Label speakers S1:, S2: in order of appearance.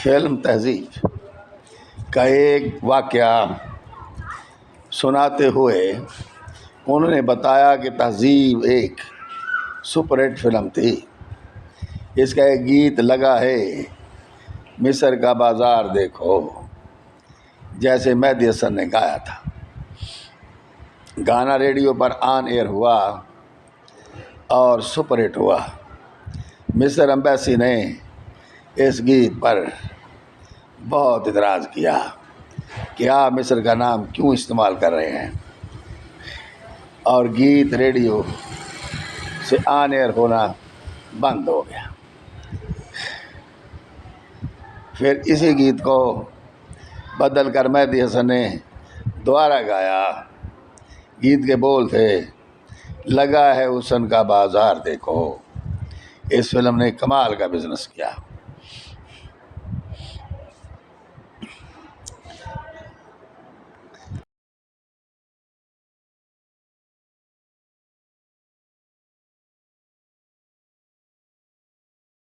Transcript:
S1: Film تہذیب کا ایک واقعہ سناتے ہوئے انہوں نے بتایا کہ تہذیب ایک سپر ہٹ فلم تھی۔ اس کا ایک گیت لگا ہے، مصر کا بازار دیکھو، جیسے مہدی حسن نے گایا تھا۔ گانا ریڈیو پر آن ایئر ہوا اور سپر ہٹ ہوا۔ مصر ایمبیسی نے اس گیت پر بہت اعتراض کیا کہ آپ مصر کا نام کیوں استعمال کر رہے ہیں، اور گیت ریڈیو سے آن ایئر ہونا بند ہو گیا۔ پھر اسی گیت کو بدل کر مہدی حسن نے دوبارہ گایا۔ گیت کے بول تھے، لگا ہے حسن کا بازار دیکھو۔ اس فلم نے کمال کا بزنس کیا۔